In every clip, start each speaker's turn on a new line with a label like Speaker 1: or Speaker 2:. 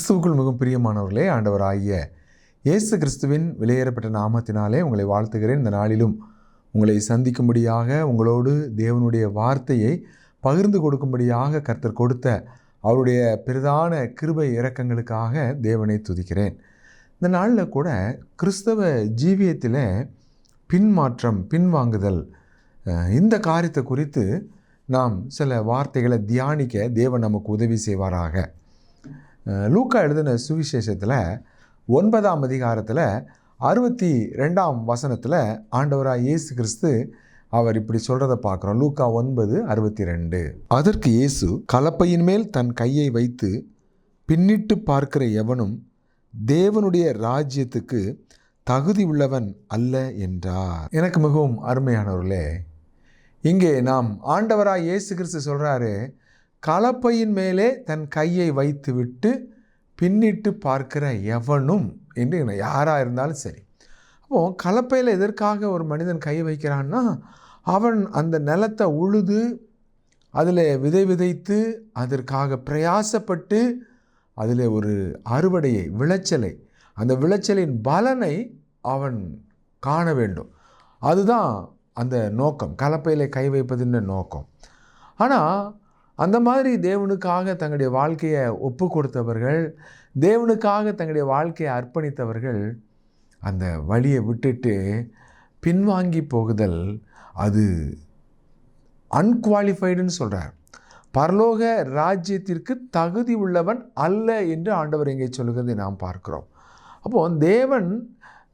Speaker 1: கிறிஸ்துவுக்குள் மிகவும் பிரியமானவர்களே, ஆண்டவராகிய இயேசு கிறிஸ்துவின் விலையேறப்பட்ட நாமத்தினாலே உங்களை வாழ்த்துகிறேன். இந்த நாளிலும் உங்களை சந்திக்கும்படியாக, உங்களோடு தேவனுடைய வார்த்தையை பகிர்ந்து கொடுக்கும்படியாக கர்த்தர் கொடுத்த அவருடைய பிரதான கிருபை இரக்கங்களுக்காக தேவனை துதிக்கிறேன். இந்த நாளில் கூட கிறிஸ்தவ ஜீவியத்தில் பின்மாற்றம், பின்வாங்குதல், இந்த காரியத்தை குறித்து நாம் சில வார்த்தைகளை தியானிக்க தேவன் நமக்கு உதவி செய்வாராக. லூக்கா எழுதின சுவிசேஷத்தில் 9ஆம் அதிகாரத்தில் 62ஆம் வசனத்தில் ஆண்டவராக இயேசு கிறிஸ்து அவர் இப்படி சொல்கிறத பார்க்குறோம். லூக்கா 9:62. அதற்கு இயேசு, கலப்பையின் மேல் தன் கையை வைத்து பின்னிட்டு பார்க்கிற எவனும் தேவனுடைய ராஜ்யத்துக்கு தகுதி உள்ளவன் அல்ல என்றார். எனக்கு மிகவும் அருமையானவர்களே, இங்கே நாம் ஆண்டவராக இயேசு கிறிஸ்து சொல்கிறாரு, கலப்பையின் மேலே தன் கையை வைத்து விட்டு பின்னிட்டு பார்க்கிற எவனும் என்று யாராக இருந்தாலும் சரி. அப்போது கலப்பையில் எதற்காக ஒரு மனிதன் கை வைக்கிறான்னா, அவன் அந்த நிலத்தை உழுது அதில் விதை விதைத்து அதற்காக பிரயாசப்பட்டு அதில் ஒரு அறுவடையை, விளைச்சலை, அந்த விளைச்சலின் பலனை அவன் காண வேண்டும். அதுதான் அந்த நோக்கம், கலப்பையில் கை வைப்பதுன்ற நோக்கம். ஆனால் அந்த மாதிரி தேவனுக்காக தங்களுடைய வாழ்க்கையை ஒப்பு கொடுத்தவர்கள், தேவனுக்காக தங்களுடைய வாழ்க்கையை அர்ப்பணித்தவர்கள் அந்த வழியை விட்டுட்டு பின்வாங்கி போகுதல், அது அன்குவாலிஃபைடுன்னு சொல்கிறார். பரலோக ராஜ்யத்திற்கு தகுதி உள்ளவன் அல்ல என்று ஆண்டவர் எங்கே சொல்லுகிறதை நாம் பார்க்கிறோம். அப்போது தேவன்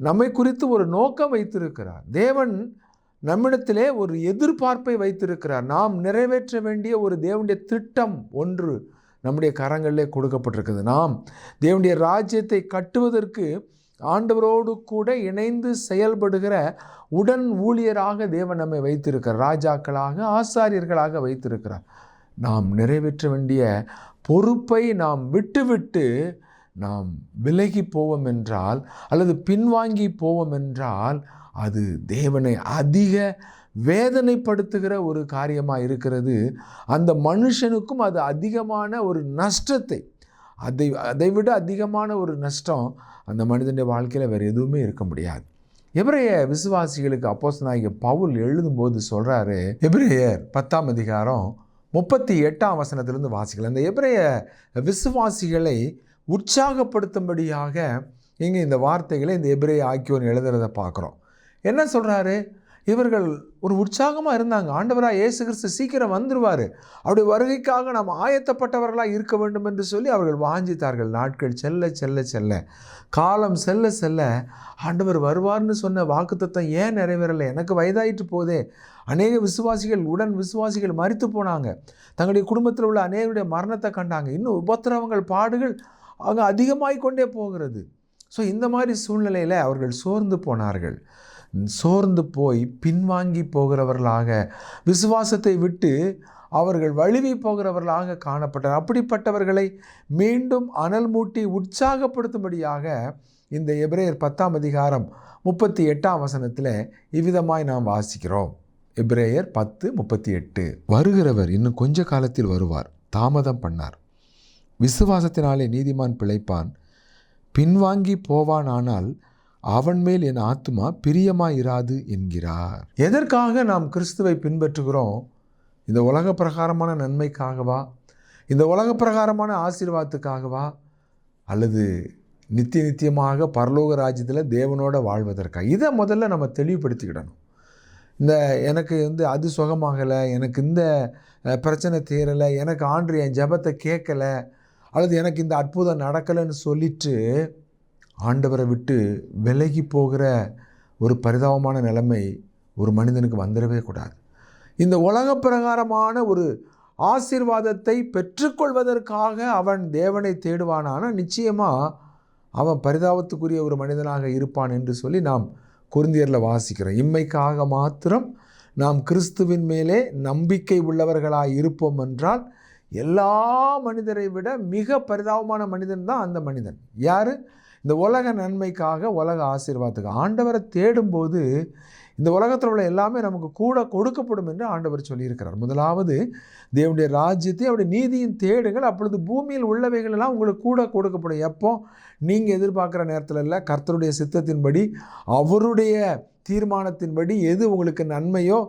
Speaker 1: நம்மை குறித்து ஒரு நோக்கம் வைத்திருக்கிறார். தேவன் நம்மிடத்திலே ஒரு எதிர்பார்ப்பை வைத்திருக்கிறார். நாம் நிறைவேற்ற வேண்டிய ஒரு தேவனுடைய திட்டம் ஒன்று நம்முடைய கரங்களிலே கொடுக்கப்பட்டிருக்கிறது. நாம் தேவனுடைய ராஜ்யத்தை கட்டுவதற்கு ஆண்டவரோடு கூட இணைந்து செயல்படுகிற உடன் ஊழியராக தேவன் நம்மை வைத்திருக்கிறார். ராஜாக்களாக, ஆசாரியர்களாக வைத்திருக்கிறார். நாம் நிறைவேற்ற வேண்டிய பொறுப்பை நாம் விட்டுவிட்டு நாம் விலகி போவோம் என்றால், அல்லது பின்வாங்கி போவோம் என்றால், அது தேவனை அதிக வேதனைப்படுத்துகிற ஒரு காரியமாக இருக்கிறது. அந்த மனுஷனுக்கும் அது அதிகமான ஒரு நஷ்டத்தை, அதை விட அதிகமான ஒரு நஷ்டம் அந்த மனிதனுடைய வாழ்க்கையில் வேறு எதுவுமே இருக்க முடியாது. எபிரேய விசுவாசிகளுக்கு அப்போஸ்தலனாகிய பவுல் எழுதும்போது சொல்கிறாரு, எபிரேயர் 10ஆம் அதிகாரம் 38ஆம் வசனத்திலிருந்து வாசிக்கலாம். அந்த எபிரேய விசுவாசிகளை உற்சாகப்படுத்தும்படியாக இங்கே இந்த வார்த்தைகளை இந்த எபிரேய ஆக்கியோன் எழுதுறதை பார்க்குறோம். என்ன சொல்கிறாரு? இவர்கள் ஒரு உற்சாகமாக இருந்தாங்க. ஆண்டவராக இயேசு கிறிஸ்து சீக்கிரம் வந்துடுவார், அவருடைய வருகைக்காக நாம் ஆயத்தப்பட்டவர்களாக இருக்க வேண்டும் என்று சொல்லி அவர்கள் வாஞ்சித்தார்கள். நாட்கள் செல்ல செல்ல செல்ல, காலம் செல்ல செல்ல, ஆண்டவர் வருவார்னு சொன்ன வாக்குத்தத்தம் ஏன் நிறைவேறலை? எனக்கு வயதாயிட்டு போதே. அநேக விசுவாசிகள், உடன் விசுவாசிகள் மரித்து போனாங்க. தங்களுடைய குடும்பத்தில் உள்ள அநேகருடைய மரணத்தை கண்டாங்க. இன்னும் உபத்திரவங்கள், பாடுகள் அங்கே அதிகமாகிக் கொண்டே போகிறது. ஸோ இந்த மாதிரி சூழ்நிலையில் அவர்கள் சோர்ந்து போனார்கள். சோர்ந்து போய் பின்வாங்கி போகிறவர்களாக, விசுவாசத்தை விட்டு அவர்கள் வழுவி போகிறவர்களாக காணப்பட்டார். அப்படிப்பட்டவர்களை மீண்டும் அனல் மூட்டி உற்சாகப்படுத்தும்படியாக இந்த எபிரேயர் 10ஆம் அதிகாரம் 38ஆம் வசனத்தில் இவ்விதமாய் நாம் வாசிக்கிறோம். எபிரேயர் 10:38. வருகிறவர் இன்னும் கொஞ்ச காலத்தில் வருவார், தாமதம் பண்ணார். விசுவாசத்தினாலே நீதிமான் பிழைப்பான். பின்வாங்கி போவானானால் அவன் மேல் என் ஆத்துமா பிரியமாயிராது என்கிறார். எதற்காக நாம் கிறிஸ்துவை பின்பற்றுகிறோம்? இந்த உலக பிரகாரமான நன்மைக்காகவா? இந்த உலக பிரகாரமான ஆசீர்வாதத்துக்காகவா? அல்லது நித்தியமாக பரலோக ராஜ்யத்தில் தேவனோட வாழ்வதற்காக? இதை முதல்ல நம்ம தெளிவுபடுத்திக்கிடணும். எனக்கு அது சுகமாகலை, எனக்கு இந்த பிரச்சனை தீரலை, எனக்கு ஆண்டு என் ஜெபத்தை கேட்கலை, அல்லது எனக்கு இந்த அற்புதம் நடக்கலைன்னு சொல்லிட்டு ஆண்டவரை விட்டு விலகி போகிற ஒரு பரிதாபமான நிலைமை ஒரு மனிதனுக்கு வந்துடவே கூடாது. இந்த உலக பிரகாரமான ஒரு ஆசீர்வாதத்தை பெற்றுக்கொள்வதற்காக அவன் தேவனை தேடுவானான நிச்சயமாக அவன் பரிதாபத்துக்குரிய ஒரு மனிதனாக இருப்பான் என்று சொல்லி நாம் கொரிந்தியரில் வாசிக்கிறோம். இம்மைக்காக மாத்திரம் நாம் கிறிஸ்துவின் மேலே நம்பிக்கை உள்ளவர்களாக இருப்போம் என்றால், எல்லா மனிதரை விட மிக பரிதாபமான மனிதன் தான் அந்த மனிதன். யார்? இந்த உலக நன்மைக்காக, உலக ஆசீர்வாதத்துக்கு ஆண்டவரை தேடும்போது இந்த உலகத்தில் உள்ள எல்லாமே நமக்கு கூட கொடுக்கப்படும் என்று ஆண்டவர் சொல்லியிருக்கிறார். முதலாவது தேவனுடைய ராஜ்யத்தை அவருடைய நீதியின் தேடுங்கள், அப்பொழுது பூமியில் உள்ளவைகள் எல்லாம் உங்களுக்கு கூட கொடுக்கப்படும். எப்போ? நீங்கள் எதிர்பார்க்குற நேரத்தில் இல்லை, கர்த்தருடைய சித்தத்தின்படி, அவருடைய தீர்மானத்தின்படி எது உங்களுக்கு நன்மையோ,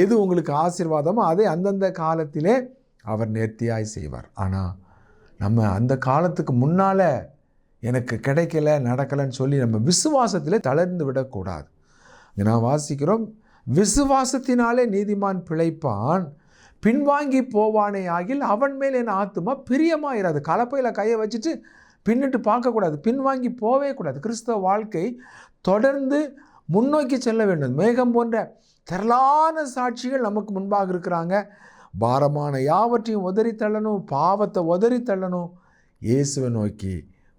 Speaker 1: எது உங்களுக்கு ஆசீர்வாதமோ அதை அந்தந்த காலத்திலே அவர் நேர்த்தியாய் செய்வார். ஆனால் நம்ம அந்த காலத்துக்கு முன்னால் எனக்கு கிடைக்கல, நடக்கலைன்னு சொல்லி நம்ம விசுவாசத்திலே தளர்ந்து விடக்கூடாது. நான் வாசிக்கிறோம், விசுவாசத்தினாலே நீதிமான் பிழைப்பான், பின்வாங்கி போவானே ஆகில் அவன் மேல் என் ஆத்துமா பிரியமாயிராது. கலப்பையில் கையை வச்சுட்டு பின்னிட்டு பார்க்கக்கூடாது, பின்வாங்கி போவே கூடாது. கிறிஸ்தவ வாழ்க்கை தொடர்ந்து முன்னோக்கி செல்ல வேண்டும். மேகம் போன்ற திரளான சாட்சிகள் நமக்கு முன்பாக இருக்கிறாங்க. பாரமான யாவற்றையும் உதறி தள்ளணும், பாவத்தை உதறி தள்ளணும், இயேசுவை நோக்கி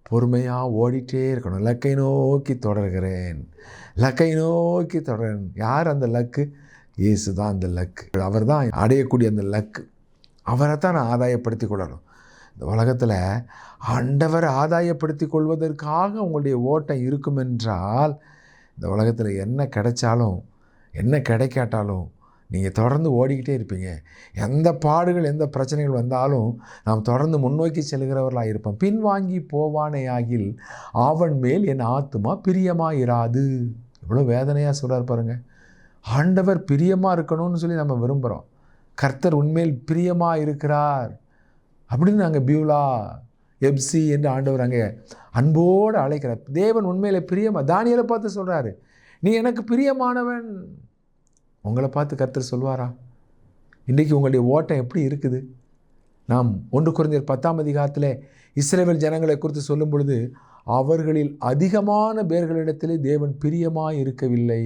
Speaker 1: பொறுமையாக ஓடிட்டே இருக்கணும். லக்கை நோக்கி தொடர்கிறேன், லக்கை நோக்கி தொடர்கிறேன். யார் அந்த லக்கு? இயேசு தான் அந்த லக்கு. அவர் தான் அடையக்கூடிய அந்த லக்கு. அவரை தான் நான் ஆதாயப்படுத்தி கொள்ளணும். இந்த உலகத்தில் ஆண்டவர் ஆதாயப்படுத்தி கொள்வதற்காக உங்களுடைய ஓட்டம் இருக்கும் என்றால், இந்த உலகத்தில் என்ன கிடைச்சாலும் என்ன கிடைக்காட்டாலும் நீங்கள் தொடர்ந்து ஓடிக்கிட்டே இருப்பீங்க. எந்த பாடுகள் எந்த பிரச்சனைகள் வந்தாலும் நாம் தொடர்ந்து முன்னோக்கி செல்கிறவர்களாக இருப்போம். பின்வாங்கி போவானே ஆகில் அவன் மேல் என் ஆத்துமா பிரியமாக இராது. இவ்வளோ வேதனையாக சொல்கிறார் பாருங்கள். ஆண்டவர் பிரியமாக இருக்கணும்னு சொல்லி நம்ம விரும்புகிறோம். கர்த்தர் உண்மையில் பிரியமாக இருக்கிறார் அப்படின்னு நாங்கள் பியூலா எப்சி என்று ஆண்டவர் அங்கே அன்போடு அழைக்கிறார். தேவன் உண்மையில் பிரியமாக, தானியேலை பார்த்து சொல்கிறாரு, நீ எனக்கு பிரியமானவன். உங்களை பார்த்து கர்த்தர் சொல்வாரா? இன்றைக்கி உங்களுடைய ஓட்டம் எப்படி இருக்குது? நாம் 1 கொரிந்தியர் 10ஆம் அதிகாரத்தில் இஸ்ரவேல் ஜனங்களை குறித்து சொல்லும் பொழுது, அவர்களில் அதிகமான பேர்களிடத்திலே தேவன் பிரியமாக இருக்கவில்லை.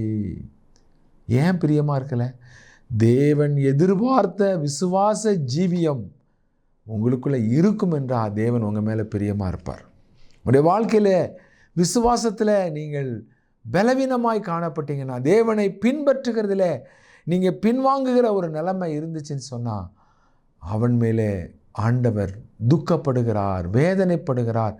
Speaker 1: ஏன் பிரியமாக இருக்கலை? தேவன் எதிர்பார்த்த விசுவாச ஜீவியம் உங்களுக்குள்ளே இருக்கும் என்றால் தேவன் உங்கள் மேலே பிரியமாக இருப்பார். உங்களுடைய வாழ்க்கையில் விசுவாசத்தில் நீங்கள் பலவீனமாய் காணப்பட்டீங்கன்னா, தேவனை பின்பற்றுகிறதுல நீங்கள் பின்வாங்குகிற ஒரு நிலைமை இருந்துச்சுன்னு சொன்னால், அவன் மேலே ஆண்டவர் துக்கப்படுகிறார், வேதனைப்படுகிறார்.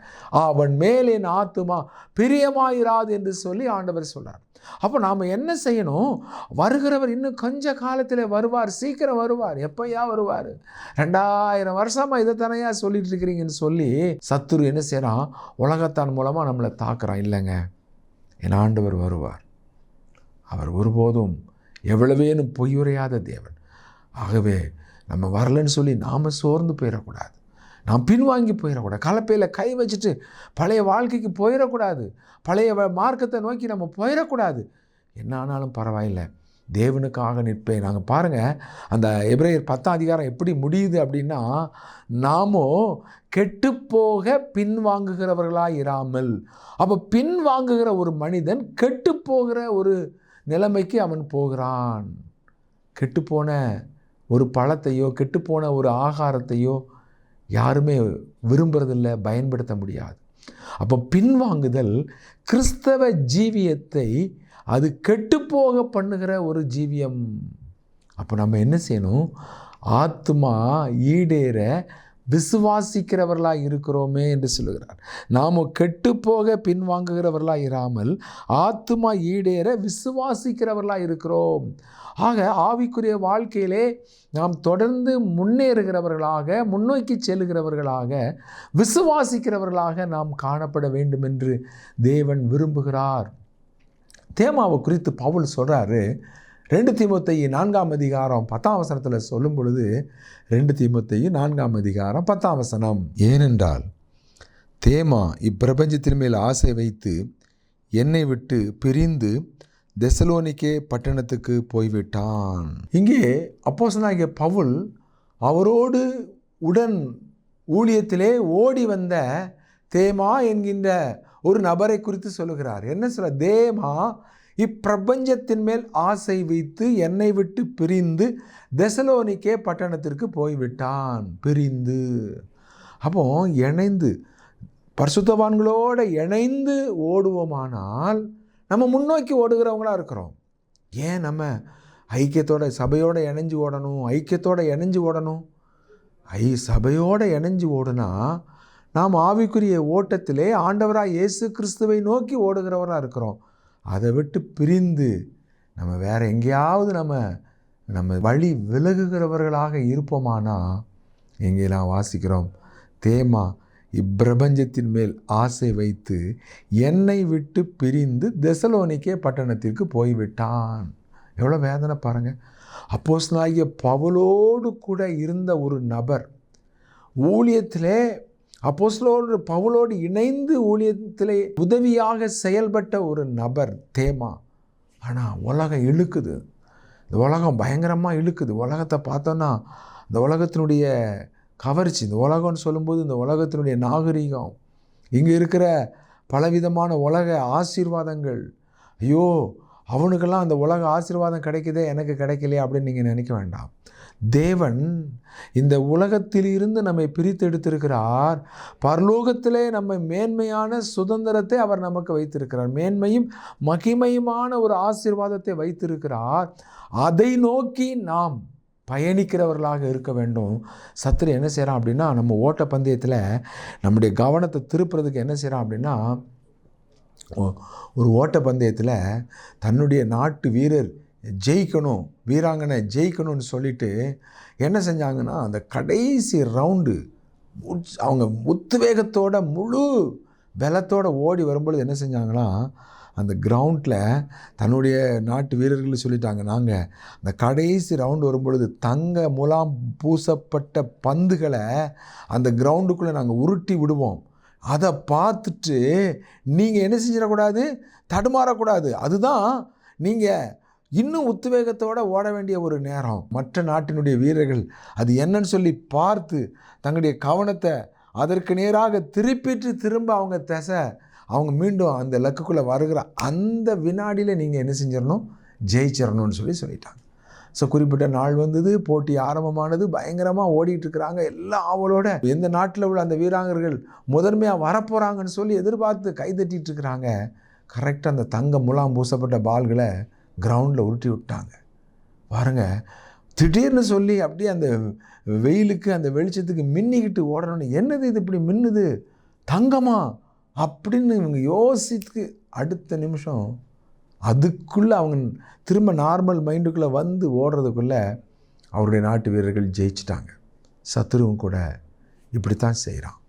Speaker 1: அவன் மேலே என் ஆத்துமா பிரியமாயிராது என்று சொல்லி ஆண்டவர் சொல்கிறார். அப்போ நாம் என்ன செய்யணும்? வருகிறவர் இன்னும் கொஞ்ச காலத்தில் வருவார், சீக்கிரம் வருவார். எப்போயா வருவார்? 2000 வருஷமாக இதை தானையா சொல்லிட்டு இருக்கிறீங்கன்னு சொல்லி சத்துரு என்ன செய்கிறான்? உலகத்தான் மூலமாக நம்மளை தாக்குறான். இல்லைங்க, என் ஆண்டவர் வருவார். அவர் ஒருபோதும் எவ்வளவேனும் பொய்யுரையாத தேவன். ஆகவே நம்ம வரலன்னு சொல்லி நாம் சோர்ந்து போயிடக்கூடாது, நாம் பின்வாங்கி போயிடக்கூடாது, கலப்பையில் கை வச்சுட்டு பழைய வாழ்க்கைக்கு போயிடக்கூடாது, பழைய மார்க்கத்தை நோக்கி நம்ம போயிடக்கூடாது. என்ன ஆனாலும் பரவாயில்லை, தேவனுக்காக நிற்பேன். நாங்கள் பாருங்கள், அந்த எபிரேயர் 10ஆம் அதிகாரம் எப்படி முடியுது அப்படின்னா, நாமோ கெட்டுப்போக பின்வாங்குகிறவர்களாக இராமல். அப்போ பின்வாங்குகிற ஒரு மனிதன் கெட்டுப்போகிற ஒரு நிலைமைக்கு அவன் போகிறான். கெட்டுப்போன ஒரு பழத்தையோ கெட்டுப்போன ஒரு ஆகாரத்தையோ யாருமே விரும்புறதில்லை, பயன்படுத்த முடியாது. அப்போ பின்வாங்குதல் கிறிஸ்தவ ஜீவியத்தை அது கெட்டுப்போக பண்ணுகிற ஒரு ஜீவியம். அப்போ நம்ம என்ன செய்யணும்? ஆத்துமா ஈடேற விசுவாசிக்கிறவர்களாக இருக்கிறோமே என்று சொல்லுகிறார். நாம் கெட்டுப்போக பின்வாங்குகிறவர்களாக இராமல் ஆத்துமா ஈடேற விசுவாசிக்கிறவர்களாக இருக்கிறோம். ஆக ஆவிக்குரிய வாழ்க்கையிலே நாம் தொடர்ந்து முன்னேறுகிறவர்களாக, முன்னோக்கி செல்லுகிறவர்களாக, விசுவாசிக்கிறவர்களாக நாம் காணப்பட வேண்டும் என்று தேவன் விரும்புகிறார். தேமாவை குறித்து பவுல் சொல்கிறாரு. 2 தீமோத்தேயு 4ஆம் அதிகாரம் 10ஆம் வசனத்தில் சொல்லும் பொழுது, 2 தீமோத்தேயு 4ஆம் அதிகாரம் 10ஆம் வசனம், ஏனென்றால் தேமா இப்பிரபஞ்சத்தின் மேல் ஆசை வைத்து என்னை விட்டு பிரிந்து தெசலோனிக்கே பட்டணத்துக்கு போய்விட்டான். இங்கே அப்போஸ்தலனாகிய பவுல் அவரோடு உடன் ஊழியத்திலே ஓடி வந்த தேமா என்கின்ற ஒரு நபரை குறித்து சொல்லுகிறார். என்ன சொல்ல? தேமா இப்பிரபஞ்சத்தின் மேல் ஆசை வைத்து என்னை விட்டு பிரிந்து தெசலோனிக்கே பட்டணத்திற்கு போய்விட்டான். பிரிந்து, அப்போ இணைந்து பரிசுத்தவான்களோடு இணைந்து ஓடுவோமானால் நம்ம முன்னோக்கி ஓடுகிறவங்களாக இருக்கிறோம். ஏன் நம்ம ஐக்கியத்தோட சபையோடு இணைஞ்சு ஓடணும்? ஐக்கியத்தோடு இணைஞ்சு ஓடணும். சபையோடு இணைஞ்சு ஓடுனா நாம் ஆவிக்குரிய ஓட்டத்திலே ஆண்டவராக இயேசு கிறிஸ்துவை நோக்கி ஓடுகிறவராக இருக்கிறோம். அதை விட்டு பிரிந்து நம்ம வேறு எங்கேயாவது நம்ம வழி விலகுகிறவர்களாக இருப்போமானா, எங்கெல்லாம் வாசிக்கிறோம், தேமா இப்பிரபஞ்சத்தின் மேல் ஆசை வைத்து என்னை விட்டு பிரிந்து தெசலோனிக்கே பட்டணத்திற்கு போய்விட்டான். எவ்வளோ வேதனை பாருங்கள். அப்போஸ்தலனாகிய பவுலோடு கூட இருந்த ஒரு நபர், ஊழியத்திலே அப்போஸ்தலனோடு பவுலோடு இணைந்து ஊழியத்திலே உதவியாக செயல்பட்ட ஒரு நபர் தேமா. ஆனால் உலகம் இழுக்குது, இந்த உலகம் பயங்கரமாக இழுக்குது. உலகத்தை பார்த்தோன்னா இந்த உலகத்தினுடைய கவர்ச்சி, இந்த உலகம்னு சொல்லும்போது இந்த உலகத்தினுடைய நாகரிகம், இங்கே இருக்கிற பலவிதமான உலக ஆசீர்வாதங்கள், ஐயோ அவனுக்கெல்லாம் அந்த உலக ஆசீர்வாதம் கிடைக்குதே, எனக்கு கிடைக்கலையே அப்படின்னு நீங்கள் நினைக்க வேண்டாம். தேவன் இந்த உலகத்தில் இருந்து நம்மை பிரித்து எடுத்திருக்கிறார். பரலோகத்திலே நம்மை மேன்மையான சுதந்திரத்தை அவர் நமக்கு வைத்திருக்கிறார். மேன்மையும் மகிமையுமான ஒரு ஆசீர்வாதத்தை வைத்திருக்கிறார். அதை நோக்கி நாம் பயணிக்கிறவர்களாக இருக்க வேண்டும். சத்துரு என்ன செய்கிறான் அப்படின்னா, நம்ம ஓட்ட பந்தயத்தில் நம்முடைய கவனத்தை திருப்புறதுக்கு என்ன செய்கிறான் அப்படின்னா, ஒரு ஓட்ட பந்தயத்தில் தன்னுடைய நாட்டு வீரர் ஜெயிக்கணும், வீராங்கனை ஜெயிக்கணும்னு சொல்லிட்டு என்ன செஞ்சாங்கன்னா, அந்த கடைசி ரவுண்டு அவங்க உத்வேகத்தோட முழு பலத்தோடு ஓடி வரும்பொழுது என்ன செஞ்சாங்கன்னா, அந்த கிரவுண்டில் தன்னுடைய நாட்டு வீரர்கள் சொல்லிட்டாங்க, நாங்கள் அந்த கடைசி ரவுண்டு வரும்பொழுது தங்க முலாம் பூசப்பட்ட பந்துகளை அந்த கிரவுண்டுக்குள்ளே நாங்கள் உருட்டி விடுவோம். அதை பார்த்துட்டு நீங்கள் என்ன செஞ்சிடக்கூடாது, தடுமாறக்கூடாது. அதுதான் நீங்கள் இன்னும் உத்வேகத்தோடு ஓட வேண்டிய ஒரு நேரம். மற்ற நாட்டினுடைய வீரர்கள் அது என்னன்னு சொல்லி பார்த்து தங்களுடைய கவனத்தை அதற்கு நேராக திருப்பிட்டு திரும்ப அவங்க மீண்டும் அந்த லக்குக்குள்ளே வருகிற அந்த வினாடியில் நீங்கள் என்ன செஞ்சிடணும், ஜெயிச்சிடணும்னு சொல்லிட்டாங்க. ஸோ குறிப்பிட்ட நாள் வந்தது, போட்டி ஆரம்பமானது, பயங்கரமாக ஓடிட்டுருக்குறாங்க. எல்லாம் அவளோட எந்த நாட்டில் உள்ள அந்த வீராங்கர்கள் முதன்மையாக வரப்போகிறாங்கன்னு சொல்லி எதிர்பார்த்து கைதட்டிகிட்டு இருக்கிறாங்க. கரெக்டாக அந்த தங்க முலாம் பூசப்பட்ட பால்களை கிரவுண்டில் உருட்டி விட்டாங்க. பாருங்கள், திடீர்னு சொல்லி அப்படியே அந்த வெயிலுக்கு அந்த வெளிச்சத்துக்கு மின்னிக்கிட்டு ஓடணும்னு, என்னது இது இப்படி மின்னுது, தங்கமா அப்படின்னு இவங்க யோசித்து அடுத்த நிமிஷம் அதுக்குள்ளே அவங்க திரும்ப நார்மல் மைண்டுக்குள்ளே வந்து ஓடுறதுக்குள்ளே அவருடைய நாட்டு வீரர்கள் ஜெயிச்சிட்டாங்க. சத்துருவும் கூட இப்படித்தான் செய்கிறான்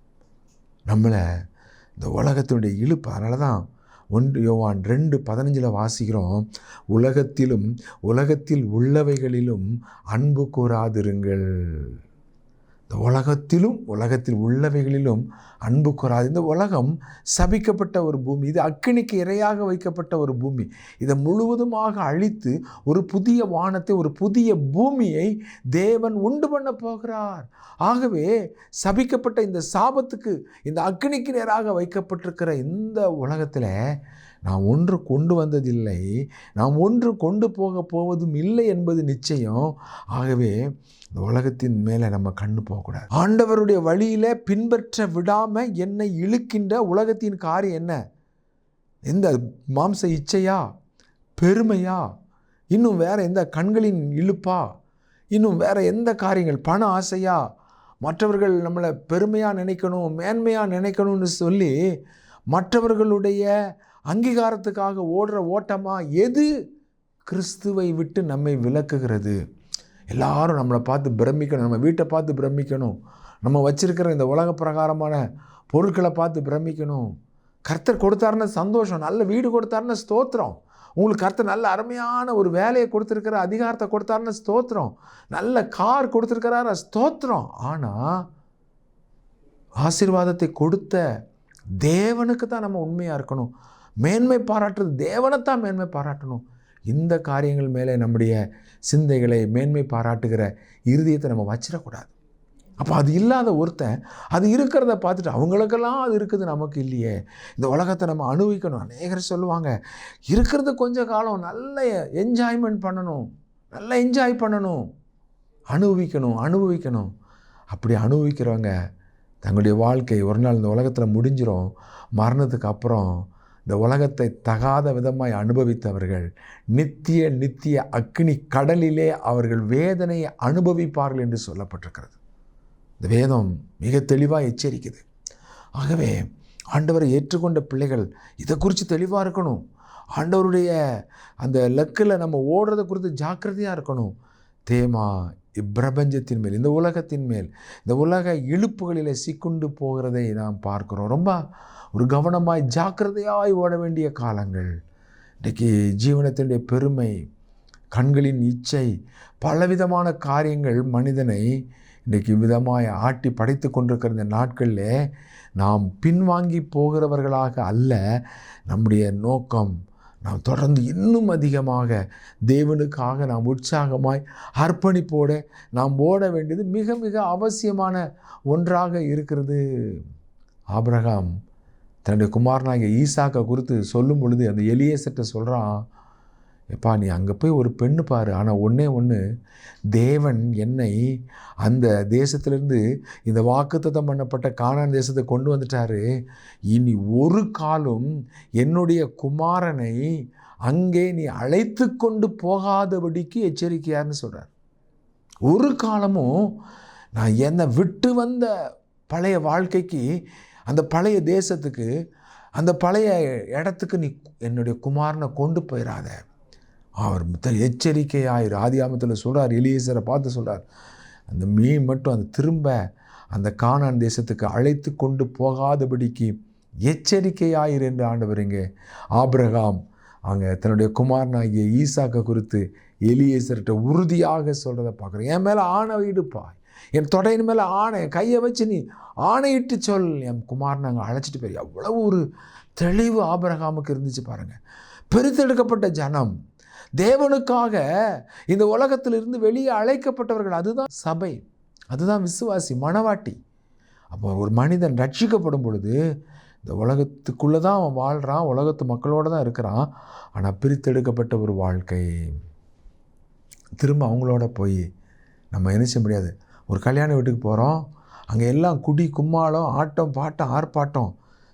Speaker 1: நம்மளை, இந்த உலகத்தினுடைய இழுப்பு. அதனால தான் 1 யோவான் 2:15 வாசிக்கிறோம், உலகத்தில் உள்ளவைகளிலும் அன்பு கூறாதிருங்கள். இந்த உலகத்தில் உள்ளவைகளிலும் அன்பு கூறாது. இந்த உலகம் சபிக்கப்பட்ட ஒரு பூமி, இது அக்கினிக்கு இரையாக வைக்கப்பட்ட ஒரு பூமி. இதை முழுவதுமாக அழித்து ஒரு புதிய வானத்தை, ஒரு புதிய பூமியை தேவன் உண்டு பண்ண போகிறார். ஆகவே சபிக்கப்பட்ட இந்த சாபத்துக்கு, இந்த அக்கினிக்கு நேராக வைக்கப்பட்டிருக்கிற இந்த உலகத்தில் நாம் ஒன்று கொண்டு வந்ததில்லை, நாம் ஒன்று கொண்டு போவதும் இல்லை என்பது நிச்சயம். ஆகவே இந்த உலகத்தின் மேலே நம்ம கண்ணு போகக்கூடாது. ஆண்டவருடைய வழியில் பின்பற்ற விடாமல் என்னை இழுக்கின்ற உலகத்தின் காரியம் என்ன? எந்த மாம்ச இச்சையா, பெருமையா, இன்னும் வேறு எந்த கண்களின் இழுப்பா, இன்னும் வேறு எந்த காரியங்கள், பண ஆசையா, மற்றவர்கள் நம்மளை பெருமையாக நினைக்கணும், மேன்மையாக நினைக்கணும்னு சொல்லி மற்றவர்களுடைய அங்கீகாரத்துக்காக ஓடுற ஓட்டமாக எது கிறிஸ்துவை விட்டு நம்மை விலக்குகிறது? எல்லாரும் நம்மளை பார்த்து பிரமிக்கணும், நம்ம வீட்டை பார்த்து பிரமிக்கணும், நம்ம வச்சிருக்கிற இந்த உலக பிரகாரமான பொருட்களை பார்த்து பிரமிக்கணும். கர்த்தர் கொடுத்தாருன்னு சந்தோஷம், நல்ல வீடு கொடுத்தாருன்னு ஸ்தோத்திரம், உங்களுக்கு கர்த்தர் நல்ல அருமையான ஒரு வேலையை கொடுத்துருக்கிற, அதிகாரத்தை கொடுத்தாருன்னு ஸ்தோத்திரம், நல்ல கார் கொடுத்துருக்கிறார ஸ்தோத்திரம். ஆனால் ஆசீர்வாதத்தை கொடுத்த தேவனுக்கு தான் நம்ம உண்மையாக இருக்கணும். மேன்மை பாராட்டுறது தேவனைத்தான் மேன்மை பாராட்டணும். இந்த காரியங்கள் மேலே நம்முடைய சிந்தைகளை மேன்மை பாராட்டுகிற இருதயத்தை நம்ம வச்சிடக்கூடாது. அப்போ அது இல்லாத ஒருத்தன் அது இருக்கிறத பார்த்துட்டு அவங்களுக்கெல்லாம் அது இருக்குது, நமக்கு இல்லையே, இந்த உலகத்தை நம்ம அனுபவிக்கணும். அநேகர் சொல்லுவாங்க, இருக்கிறது கொஞ்சம் காலம் நல்ல என்ஜாய்மெண்ட் பண்ணணும், நல்லா என்ஜாய் பண்ணணும், அனுபவிக்கணும். அப்படி அனுபவிக்கிறவங்க தங்களுடைய வாழ்க்கை ஒரு நாள் இந்த உலகத்தில் முடிஞ்சிடும். மரணத்துக்கு அப்புறம் இந்த உலகத்தை தகாத விதமாய் அனுபவித்தவர்கள் நித்திய அக்னி கடலிலே அவர்கள் வேதனையை அனுபவிப்பார்கள் என்று சொல்லப்பட்டிருக்கிறது. இந்த வேதம் மிக தெளிவாக எச்சரிக்குது. ஆகவே ஆண்டவரை ஏற்றுக்கொண்ட பிள்ளைகள் இதை குறித்து தெளிவாக இருக்கணும். ஆண்டவருடைய அந்த லக்கில் நம்ம ஓடுறதை குறித்து ஜாக்கிரதையாக இருக்கணும். தேமா இப்பிரபஞ்சத்தின் மேல், இந்த உலகத்தின் மேல், இந்த உலக இழுப்புகளில் சிக்குண்டு போகிறதை நாம் பார்க்கிறோம். ரொம்ப ஒரு கவனமாய் ஜாக்கிரதையாய் ஓட வேண்டிய காலங்கள். இன்றைக்கி ஜீவனத்தினுடைய பெருமை, கண்களின் இச்சை, பலவிதமான காரியங்கள் மனிதனை இன்றைக்கு விதமாய் ஆட்டி படைத்து கொண்டிருக்கிற இந்த நாட்களில் நாம் பின்வாங்கி போகிறவர்களாக அல்ல. நம்முடைய நோக்கம் நாம் தொடர்ந்து இன்னும் அதிகமாக தேவனுக்காக நாம் உற்சாகமாய் அர்ப்பணிப்போடு நாம் ஓட வேண்டியது மிக மிக அவசியமான ஒன்றாக இருக்கிறது. ஆபிரகாம் தன்னுடைய குமாரனாகிய ஈசாக்கை குறித்து சொல்லும் பொழுது அந்த எலியேசர்கிட்ட சொல்கிறான், எப்பா நீ அங்கே போய் ஒரு பெண்ணு பாரு, ஆனால் ஒன்று தேவன் என்னை அந்த தேசத்திலிருந்து இந்த வாக்குத்தத்தம் பண்ணப்பட்ட கானான் தேசத்தை கொண்டு வந்துட்டாரு. இனி ஒரு காலம் என்னுடைய குமாரனை அங்கே நீ அழைத்து கொண்டு போகாதபடிக்கு எச்சரிக்கையார்னு சொல்கிறார். ஒரு காலமும் நான் என்னை விட்டு வந்த பழைய வாழ்க்கைக்கு, அந்த பழைய தேசத்துக்கு, அந்த பழைய இடத்துக்கு நீ என்னுடைய குமாரனை கொண்டு போயிடாத. அவர் எச்சரிக்கையாயிரு. ஆதியாமத்தில் சொல்கிறார், எலியேசரை பார்த்து சொல்கிறார், அந்த மீன் மட்டும் அந்த திரும்ப அந்த கானான் தேசத்துக்கு அழைத்து கொண்டு போகாதபடிக்கு எச்சரிக்கையாயிரு என்று ஆண்டவர் இங்கே ஆபிரகாம் அங்கே தன்னுடைய குமாரனாகிய ஈசாக்கை குறித்து எலியேசர்கிட்ட உறுதியாக சொல்கிறத பார்க்குறேன். என் மேலே ஆணை இடுப்பா, என் தொடையின் மேலே ஆணை கையை வச்சு நீ ஆணையிட்டு சொல், என் குமாரனை அங்கே அழைச்சிட்டு போய். அவ்வளவு ஒரு தெளிவு ஆபிரகாமுக்கு இருந்துச்சு பாருங்கள். பிரித்தெடுக்கப்பட்ட ஜனம், தேவனுக்காக இந்த உலகத்திலிருந்து வெளியே அழைக்கப்பட்டவர்கள், அதுதான் சபை, அதுதான் விசுவாசி, மணவாட்டி. அப்போ ஒரு மனிதன் ரட்சிக்கப்படும் பொழுது இந்த உலகத்துக்குள்ளே தான் அவன் வாழ்கிறான், உலகத்து மக்களோடு தான் இருக்கிறான். ஆனால் பிரித்தெடுக்கப்பட்ட ஒரு வாழ்க்கை. திரும்ப அவங்களோட போய் நம்ம என்ன செய்ய முடியாது. ஒரு கல்யாண வீட்டுக்கு போகிறோம், அங்கே எல்லாம் குடி கும்மாளம், ஆட்டம் பாட்டம் ஆர்ப்பாட்டம்.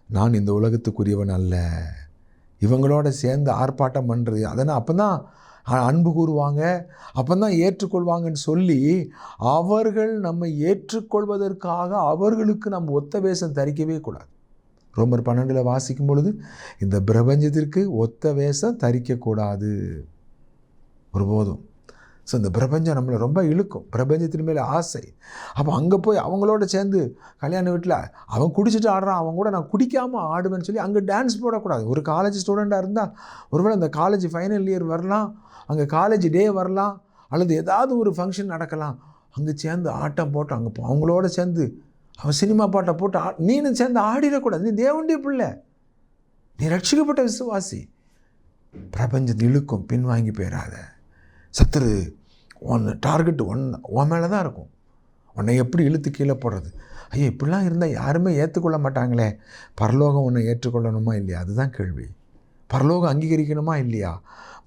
Speaker 1: நான் இந்த உலகத்துக்குரியவன் அல்ல, இவங்களோட சேர்ந்து ஆர்ப்பாட்டம் பண்ணுறது, அதனால் அப்போ தான் அன்பு கூறுவாங்க, அப்போ தான் ஏற்றுக்கொள்வாங்கன்னு சொல்லி அவர்கள் நம்ம ஏற்றுக்கொள்வதற்காக அவர்களுக்கு நம்ம ஒத்த வேஷம் தரிக்கவே கூடாது. ரோமர் 12 வாசிக்கும் பொழுது இந்த பிரபஞ்சத்திற்கு ஒத்த வேஷம் தரிக்கக்கூடாது ஒருபோதும். ஸோ இந்த பிரபஞ்சம் நம்மளை ரொம்ப இழுக்கும், பிரபஞ்சத்தின் மேலே ஆசை. அப்போ அங்கே போய் அவங்களோட சேர்ந்து கல்யாண வீட்டில் அவன் குடிச்சிட்டு ஆடுறான், அவன் கூட நான் குடிக்காமல் ஆடுவேன்னு சொல்லி அங்கே டான்ஸ் போடக்கூடாது. ஒரு காலேஜ் ஸ்டூடெண்ட்டாக இருந்தால் ஒருவேளை அந்த காலேஜ் ஃபைனல் இயர் வரலாம், அங்கே காலேஜ் டே வரலாம், அல்லது ஏதாவது ஒரு ஃபங்க்ஷன் நடக்கலாம், அங்கே சேர்ந்து ஆட்டம் போட்டு அங்கே அவங்களோட சேர்ந்து அவன் சினிமா பாட்டை போட்டு நீனும் சேர்ந்து ஆடிடக்கூடாது. நீ தேவனுடைய பிள்ளை, நீ ரட்சிக்கப்பட்ட விசுவாசி. பிரபஞ்சத்தை இழுக்கும், பின்வாங்கி போயிடாத. சத்துரு டார்கெட் உன் மேலே தான் இருக்கும். உன்னை எப்படி இழுத்து கீழே போடுறது. ஐயோ இப்படிலாம் இருந்தால் யாருமே ஏற்றுக்கொள்ள மாட்டாங்களே. பரலோகம் உன்னை ஏற்றுக்கொள்ளணுமா இல்லையா, அதுதான் கேள்வி. பரலோகம் அங்கீகரிக்கணுமா இல்லையா.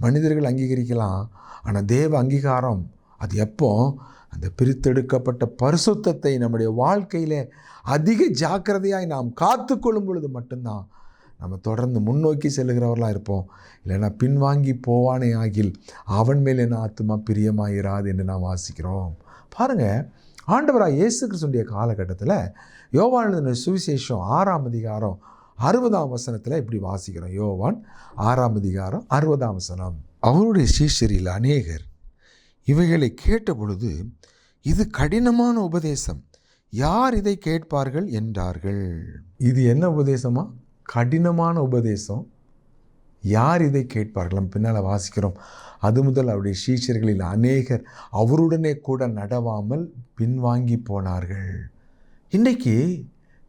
Speaker 1: மனிதர்கள் அங்கீகரிக்கலாம், ஆனால் தேவ அங்கீகாரம் அது எப்போ அந்த பிரித்தெடுக்கப்பட்ட பரிசுத்தத்தை நம்முடைய வாழ்க்கையில் அதிக ஜாக்கிரதையாய் நாம் காத்து கொள்ளும் பொழுது மட்டும்தான் நம்ம தொடர்ந்து முன்னோக்கி செல்லுகிறவர்களாக இருப்போம். இல்லைன்னா பின்வாங்கி போவானே ஆகில் அவன் மேல் என்ன ஆத்துமா பிரியமாயிராது என்று நாம் வாசிக்கிறோம். பாருங்கள், ஆண்டவராக இயேசு கிறிஸ்துடைய காலகட்டத்தில் யோவான் எழுதின சுவிசேஷம் 6ஆம் அதிகாரம் 60ஆம் வசனத்தில் இப்படி வாசிக்கிறோம். யோவான் 6ஆம் அதிகாரம் 60ஆம் வசனம். அவருடைய சீஷரில் அநேகர் இவைகளை கேட்ட பொழுது, இது கடினமான உபதேசம், யார் இதை கேட்பார்கள் என்றார்கள். இது என்ன உபதேசமா? கடினமான உபதேசம், யார் இதை கேட்பார்கள்? நம்ம பின்னால் வாசிக்கிறோம். அது முதல் அவருடைய சீஷர்களில் அநேகர் அவருடனே கூட நடவாமல் பின்வாங்கி போனார்கள். இன்றைக்கி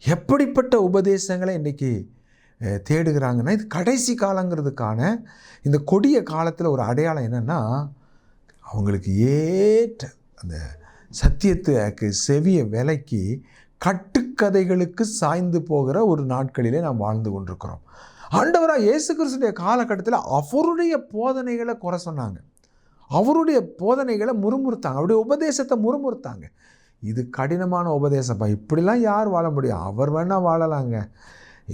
Speaker 1: எப்படிப்பட்ட உபதேசங்களை இன்றைக்கி தேடுகிறாங்கன்னா, இது கடைசி காலங்கிறதுக்கான இந்த கொடிய காலத்தில் ஒரு அடையாளம் என்னென்னா, அவங்களுக்கு ஏற்ற அந்த சத்தியத்துக்கு செவிய விலைக்கு கட்டுக்கதைகளுக்கு சாய்ந்து போகிற ஒரு நாட்களிலே நாம் வாழ்ந்து கொண்டிருக்கிறோம். ஆண்டவராக இயேசு கிறிஸ்துடைய காலகட்டத்தில் அவருடைய போதனைகளை குறை சொன்னாங்க, அவருடைய போதனைகளை முறுமுறுத்தாங்க, அவருடைய உபதேசத்தை முறுமுறுத்தாங்க. இது கடினமான உபதேசப்பா, இப்படிலாம் யார் வாழ முடியும்? அவர் வேணால் வாழலாங்க,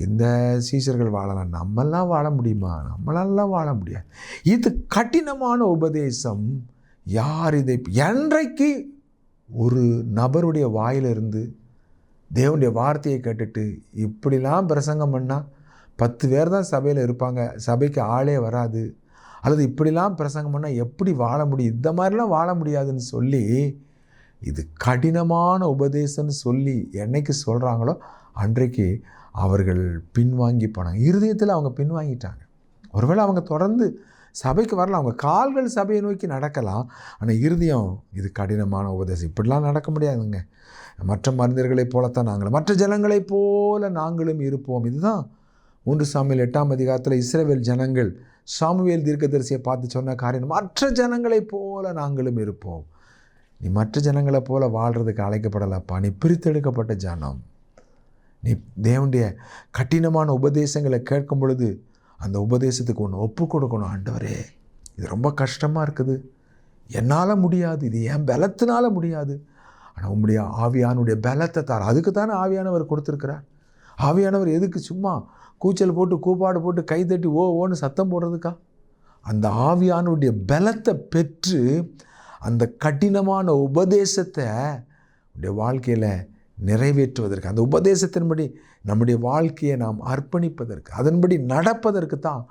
Speaker 1: இந்த சீஷர்கள் வாழலாம், நம்மெல்லாம் வாழ முடியுமா? நம்மளாலாம் வாழ முடியாது. இது கடினமான உபதேசம். யார் இதை என்றைக்கு ஒரு நபருடைய வாயிலிருந்து தேவனுடைய வார்த்தையை கேட்டுட்டு இப்படிலாம் பிரசங்கம் பண்ணால் 10 பேர் தான் சபையில் இருப்பாங்க, சபைக்கு ஆளே வராது, அல்லது இப்படிலாம் பிரசங்கம் பண்ணால் எப்படி வாழ முடியும், இந்த மாதிரிலாம் வாழ முடியாதுன்னு சொல்லி, இது கடினமான உபதேசம்னு சொல்லி என்னைக்கு சொல்கிறாங்களோ அன்றைக்கு அவர்கள் பின்வாங்கி போனாங்க. இருதயத்தில் அவங்க பின்வாங்கிட்டாங்க. ஒருவேளை அவங்க தொடர்ந்து சபைக்கு வரலாம், அவங்க கால்கள் சபையை நோக்கி நடக்கலாம், ஆனால் இருதயம் இது கடினமான உபதேசம், இப்படிலாம் நடக்க முடியாதுங்க, மற்ற மனிதர்களைப் போலத்தான் நாங்களும், மற்ற ஜனங்களைப் போல நாங்களும் இருப்போம். இதுதான் 3 சாமுவேல் 8ஆம் அதிகாரத்தில் இஸ்ரவேல் ஜனங்கள் சாமுவேல் தீர்க்கதரிசியை பார்த்து சொன்ன காரியம், மற்ற ஜனங்களைப் போல நாங்களும் இருப்போம். நீ மற்ற ஜனங்களை போல வாழ்கிறதுக்கு அழைக்கப்படலப்பா, நீ பிரித்தெடுக்கப்பட்ட ஜனம். நீ தேவனுடைய கடினமான உபதேசங்களை கேட்கும் பொழுது அந்த உபதேசத்துக்கு ஒன்று ஒப்பு கொடுக்கணும். ஆண்டவரே, இது ரொம்ப கஷ்டமாக இருக்குது, என்னால் முடியாது, இது என் பலத்தினால முடியாது, ஆனால் உம்முடைய ஆவியானுடைய பலத்தை தார். அதுக்கு தானே ஆவியானவர் கொடுத்துருக்கிறார். ஆவியானவர் எதுக்கு சும்மா கூச்சல் போட்டு கூப்பாடு போட்டு கைத்தட்டி ஓன்னு சத்தம் போடுறதுக்கா? அந்த ஆவியானுடைய பலத்தை பெற்று அந்த கடினமான உபதேசத்தை உடைய வாழ்க்கையில் நிறைவேற்றுவதற்கு, அந்த உபதேசத்தின்படி நம்முடைய வாழ்க்கையை நாம் அர்ப்பணிப்பதற்கு, அதன்படி நடப்பதற்கு தான்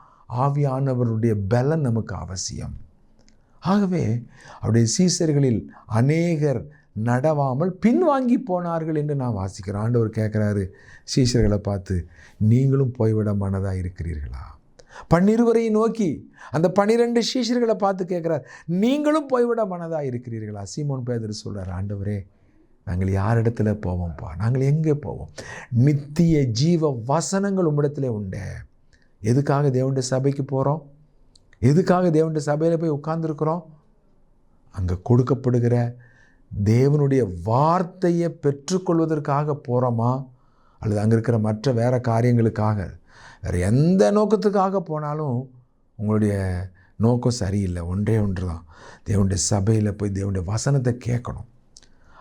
Speaker 1: ஆவியானவருடைய பலன் நமக்கு அவசியம். ஆகவே அவருடைய சீசர்களில் அநேகர் நடவாமல் பின்வாங்கி போனார்கள் என்று நான் வாசிக்கிறேன். ஆண்டவர் கேட்குறாரு சீசர்களை பார்த்து, நீங்களும் போய்விட மனதாக இருக்கிறீர்களா? 12 நோக்கி அந்த 12 சீஷர்களை பார்த்து கேட்குறார், நீங்களும் போய்விட மனதாக இருக்கிறீர்களா? சீமோன் பேதுரு சொல்கிறார், ஆண்டவரே, நாங்கள் யாரிடத்துல போவோம்ப்பா? நாங்கள் எங்கே போவோம்? நித்திய ஜீவ வசனங்கள் உம்மிடத்திலே உண்டு. எதுக்காக தேவனுடைய சபைக்கு போகிறோம்? எதுக்காக தேவனுடைய சபையில் போய் உட்கார்ந்துருக்குறோம்? அங்கே கொடுக்கப்படுகிற தேவனுடைய வார்த்தையை பெற்றுக்கொள்வதற்காக போகிறோமா, அல்லது அங்கே இருக்கிற மற்ற வேறு காரியங்களுக்காக? வேறு எந்த நோக்கத்துக்காக போனாலும் உங்களுடைய நோக்கம் சரியில்லை. ஒன்றே ஒன்று தான், தேவனுடைய சபையில் போய் தேவனுடைய வசனத்தை கேட்கணும்,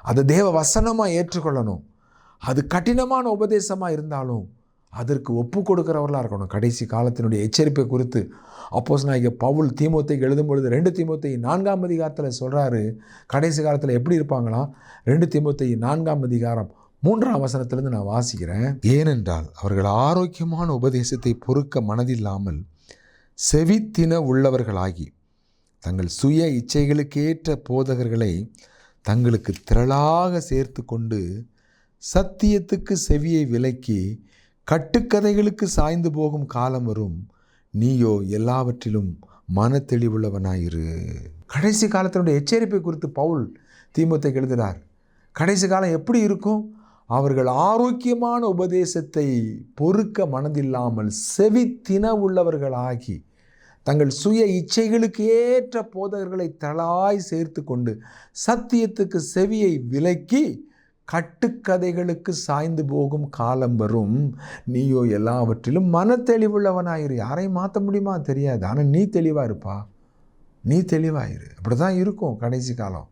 Speaker 1: அதை தேவ வசனமாக ஏற்றுக்கொள்ளணும். அது கடினமான உபதேசமாக இருந்தாலும் அதற்கு ஒப்பு கொடுக்குறவர்களாக இருக்கணும். கடைசி காலத்தினுடைய எச்சரிப்பை குறித்து அப்போஸ்தலனாகிய பவுல் தீமோத்தேயுக்கு எழுதும் பொழுது 2 தீமோத்தேயு 4ஆம் அதிகாரத்தில் சொல்கிறாரு, கடைசி காலத்தில் எப்படி இருப்பாங்களாம். 2 தீமோத்தேயு 4ஆம் அதிகாரம் 3ஆம் வசனத்திலிருந்து நான் வாசிக்கிறேன். ஏனென்றால் அவர்கள் ஆரோக்கியமான உபதேசத்தை பொறுக்க மனதில்லாமல் செவித்தின உள்ளவர்களாகி தங்கள் சுய இச்சைகளுக்கேற்ற போதகர்களை தங்களுக்கு திரளாக சேர்த்து கொண்டு சத்தியத்துக்கு செவியை விலக்கி கட்டுக்கதைகளுக்கு சாய்ந்து போகும் காலம் வரும். நீயோ எல்லாவற்றிலும் மன தெளிவுள்ளவனாயிரு. கடைசி காலத்தினுடைய எச்சரிப்பை குறித்து பவுல் தீமோத்தேயுக்கு எழுதுகிறார். கடைசி காலம் எப்படி இருக்கும்? அவர்கள் ஆரோக்கியமான உபதேசத்தை பொறுக்க மனதில்லாமல் செவித்தின உள்ளவர்களாகி தங்கள் சுய இச்சைகளுக்கு ஏற்ற போதகர்களை தளாய் சேர்த்து கொண்டு சத்தியத்துக்கு செவியை விலக்கி கட்டுக்கதைகளுக்கு சாய்ந்து போகும் காலம் வரும். நீயோ எல்லாவற்றிலும் மன தெளிவுள்ளவனாயிரு. யாரையும் மாற்ற முடியுமா தெரியாது, ஆனால் நீ தெளிவாக இருப்பா, நீ தெளிவாயிரு. அப்படி தான் இருக்கும் கடைசி காலம்.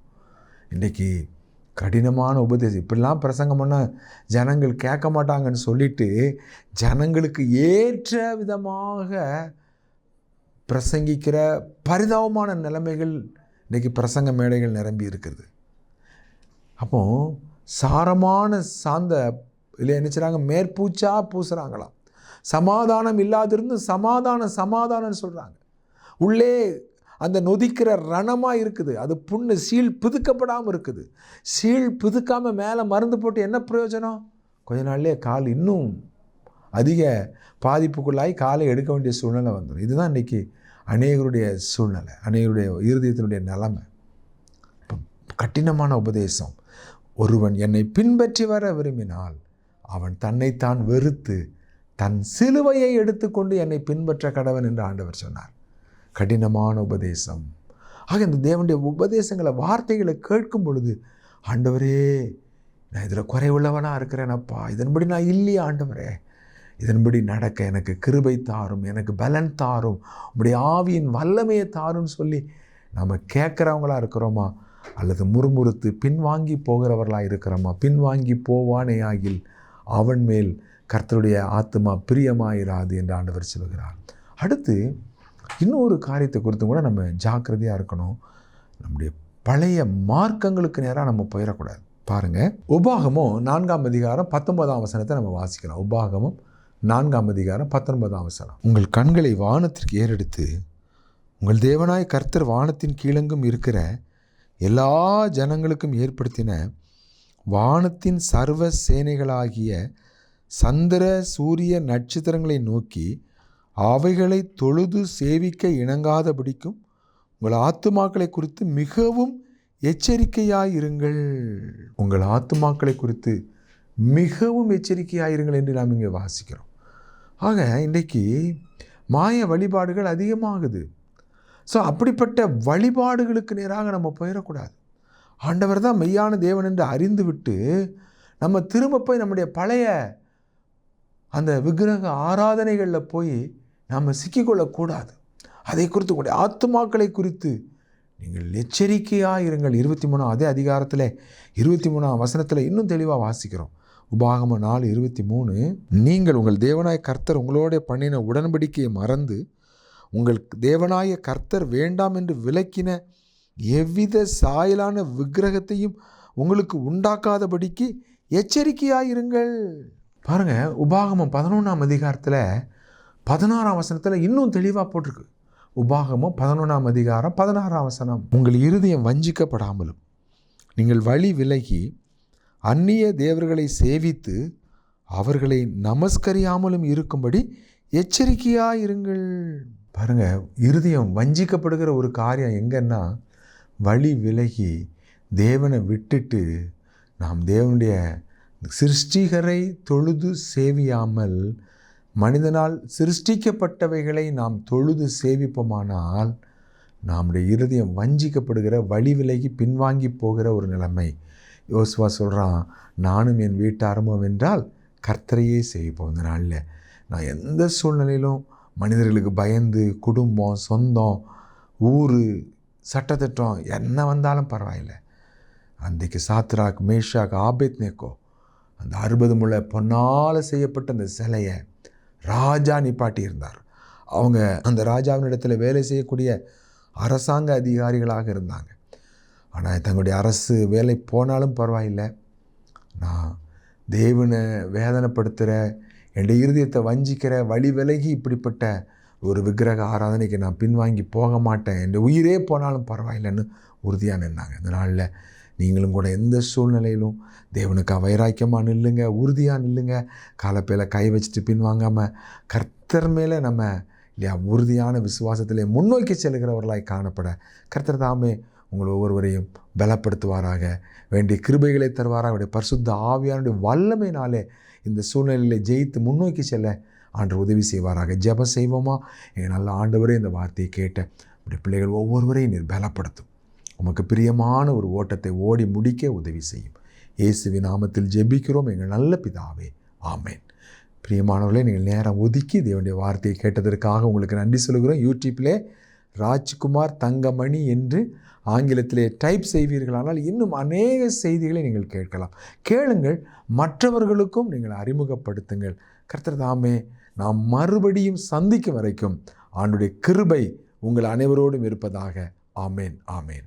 Speaker 1: இன்றைக்கி கடினமான உபதேசம், இப்படிலாம் பிரசங்கம் பண்ண ஜனங்கள் கேட்க மாட்டாங்கன்னு சொல்லிட்டு ஜனங்களுக்கு ஏற்ற விதமாக பிரசங்கிக்கிற பரிதாபமான நிலைமைகள் இன்றைக்கி பிரசங்க மேடைகள் நிரம்பி இருக்குது. அப்போது சாரமான சாந்த இல்லை என்ன செய்கிறாங்க, மேற்பூச்சா பூசுகிறாங்களாம். சமாதானம் இல்லாதிருந்து சமாதானம்னு சொல்கிறாங்க. உள்ளே அந்த நொதிக்கிற ரணமாக இருக்குது, அது புண்ணு சீல் பிதுக்கப்படாமல் இருக்குது. சீல் பிதுக்காமல் மேலே மருந்து போட்டு என்ன பிரயோஜனம்? கொஞ்ச நாள்லேயே கால் இன்னும் அதிக பாதிப்புக்குள்ளாகி காலை எடுக்க வேண்டிய சூழ்நிலை வந்துடும். இதுதான் இன்றைக்கி அநேகருடைய சூழ்நிலை, அநேகருடைய இருதயத்தினுடைய நிலைமை. கடினமான உபதேசம். ஒருவன் என்னை பின்பற்றி வர விரும்பினால் அவன் தன்னைத்தான் வெறுத்து தன் சிலுவையை எடுத்துக்கொண்டு என்னை பின்பற்ற கடவன் என்று ஆண்டவர் சொன்னார். கடினமான உபதேசம். ஆக இந்த தேவனுடைய உபதேசங்களை வார்த்தைகளை கேட்கும் பொழுது, ஆண்டவரே, நான் இதில் குறைவுள்ளவனாக இருக்கிறேனப்பா, இதன்படி நான் இல்லையா ஆண்டவரே, இதன்படி நடக்க எனக்கு கிருபை தாரும், எனக்கு பலன் தாரும், உம்முடைய ஆவியின் வல்லமையை தாரும்னு சொல்லி நம்ம கேட்குறவங்களா இருக்கிறோமா, அல்லது முறுமுறுத்து பின்வாங்கி போகிறவர்களாக இருக்கிறோமா? பின்வாங்கி போவானே ஆகில் அவன் மேல் கர்த்தருடைய ஆத்துமா பிரியமாயிராது என்று ஆண்டவர் சொல்கிறார். அடுத்து இன்னொரு காரியத்தை குறித்து கூட நம்ம ஜாக்கிரதையாக இருக்கணும். நம்முடைய பழைய மார்க்கங்களுக்கு நேராக நம்ம போயிடக்கூடாது. பாருங்கள், உபாகமம் 4ஆம் அதிகாரம் 19ஆம் வசனத்தை நம்ம வாசிக்கிறோம். உபாகமம் 4:19. உங்கள் கண்களை வானத்திற்கு ஏறெடுத்து உங்கள் தேவனாய் கர்த்தர் வானத்தின் கீழெங்கும் இருக்கிற எல்லா ஜனங்களுக்கும் ஏற்படுத்தின வானத்தின் சர்வ சேனைகளாகிய சந்திர சூரிய நட்சத்திரங்களை நோக்கி அவைகளை தொழுது சேவிக்க இணங்காதபடிக்கும் உங்கள் ஆத்துமாக்களை குறித்து மிகவும் எச்சரிக்கையாயிருங்கள். உங்கள் ஆத்துமாக்களை குறித்து மிகவும் எச்சரிக்கையாயிருங்கள் என்று நாம் இங்கே வாசிக்கிறோம். ஆக இன்றைக்கு மாய வழிபாடுகள் அதிகமாகுது. ஸோ அப்படிப்பட்ட வழிபாடுகளுக்கு நேராக நம்ம போயிடக்கூடாது. ஆண்டவர் தான் மெய்யான தேவன் என்று அறிந்து விட்டு நம்ம திரும்ப போய் நம்முடைய பழைய அந்த விக்கிரக ஆராதனைகளில் போய் நாம் சிக்கிக்கொள்ளக்கூடாது. அதை குறித்து உங்களுடைய ஆத்துமாக்களை குறித்து நீங்கள் எச்சரிக்கையாக இருங்கள். 23 அதே அதிகாரத்தில் 23ஆம் வசனத்தில் இன்னும் தெளிவாக வாசிக்கிறோம். உபாகமம் 4:23, நீங்கள் உங்கள் தேவனாய கர்த்தர் உங்களோட பண்ணின உடன்படிக்கையை மறந்து உங்கள் தேவனாய கர்த்தர் வேண்டாம் என்று விலக்கின எவ்வித சாயலான விக்கிரகத்தையும் உங்களுக்கு உண்டாக்காதபடிக்கு எச்சரிக்கையாயிருங்கள். பாருங்கள், உபாகமம் 11ஆம் அதிகாரத்தில் 16ஆம் வசனத்தில் இன்னும் தெளிவாக போட்டிருக்கு. உபாகமம் 11ஆம் அதிகாரம் 16ஆம் வசனம், உங்கள் இருதயம் வஞ்சிக்கப்படாமலும் நீங்கள் வழி விலகி அந்நிய தேவர்களை சேவித்து அவர்களை நமஸ்கரியாமலும் இருக்கும்படி எச்சரிக்கையாயிருங்கள். பாருங்கள், இருதயம் வஞ்சிக்கப்படுகிற ஒரு காரியம் எங்கன்னா, வழி விலகி தேவனை விட்டுட்டு நாம் தேவனுடைய சிருஷ்டிகரை தொழுது சேவியாமல் மனிதனால் சிருஷ்டிக்கப்பட்டவைகளை நாம் தொழுது சேவிப்போமானால் நம்முடைய இருதயம் வஞ்சிக்கப்படுகிற, வழி விலகி பின்வாங்கி போகிற ஒரு நிலைமை. யோசுவா சொல்கிறான், நானும் என் வீட்டாரமோ வென்றால் கர்த்தரையே சேவிப்போம். இந்த நாளில் நான் எந்த சூழ்நிலையிலும் மனிதர்களுக்கு பயந்து குடும்பம், சொந்தம், ஊர், சட்டத்திட்டம் என்ன வந்தாலும் பரவாயில்லை. அன்றைக்கு சாத்ராக், மேஷாக், ஆபேத்நேகோ அந்த 60 முழ பொன்னால் செய்யப்பட்ட அந்த சிலையை ராஜா நிப்பாட்டி இருந்தார். அவங்க அந்த ராஜாவினிடத்தில் வேலை செய்யக்கூடிய அரசாங்க அதிகாரிகளாக இருந்தாங்க. ஆனால் தங்களுடைய அரசு வேலை போனாலும் பரவாயில்லை, நான் தேவனை வேதனைப்படுத்துகிற, என்னுடைய இருதயத்தை வஞ்சிக்கிற, வழி விலகி இப்படிப்பட்ட ஒரு விக்கிரக ஆராதனைக்கு நான் பின்வாங்கி போக மாட்டேன், என் உயிரே போனாலும் பரவாயில்லைன்னு உறுதியாக நின்னாங்க. இந்த நாளில் நீங்களும் கூட எந்த சூழ்நிலையிலும் தேவனுக்காக வைராக்கியமாக நில்லுங்க, உறுதியாக நில்லுங்க. காலப்பையில் கை வச்சுட்டு பின்வாங்காமல் கர்த்தர் மேலே நம்ம இல்லையா உறுதியான விசுவாசத்திலே முன்னோக்கி செல்கிறவர்களாய் காணப்பட கர்த்தர் தாமே உங்கள் ஒவ்வொருவரையும் பலப்படுத்துவாராக, வேண்டிய கிருபைகளை தருவாராக. அவருடைய பரிசுத்த ஆவியானுடைய வல்லமையினாலே இந்த சூழ்நிலையில் ஜெயித்து முன்னோக்கி செல்ல ஆண்டவர் உதவி செய்வாராக. ஜெபம் செய்வோமா? எங்கள் நல்ல ஆண்டவரே, இந்த வார்த்தையை கேட்ட உடைய பிள்ளைகள் ஒவ்வொருவரையும் நீர் பலப்படுத்தும். உமக்கு பிரியமான ஒரு ஓட்டத்தை ஓடி முடிக்க உதவி செய்யும். இயேசுவின் நாமத்தில் ஜெபிக்கிறோம் எங்கள் நல்ல பிதாவே, ஆமேன். பிரியமானவர்களே, நீங்கள் நேரம் ஒதுக்கி தேவனுடைய வார்த்தையை கேட்டதற்காக உங்களுக்கு நன்றி சொல்கிறோம். யூடியூப்பிலே ராஜ்குமார் தங்கமணி என்று ஆங்கிலத்திலே டைப் செய்வீர்களானால் இன்னும் அநேக செய்திகளை நீங்கள் கேட்கலாம். கேளுங்கள், மற்றவர்களுக்கும் நீங்கள் அறிமுகப்படுத்துங்கள். கர்த்தர் தாமே நாம் மறுபடியும் சந்திக்கும் வரைக்கும் ஆண்டுடைய கிருபை உங்கள் அனைவரோடும் இருப்பதாக. ஆமேன், ஆமேன்.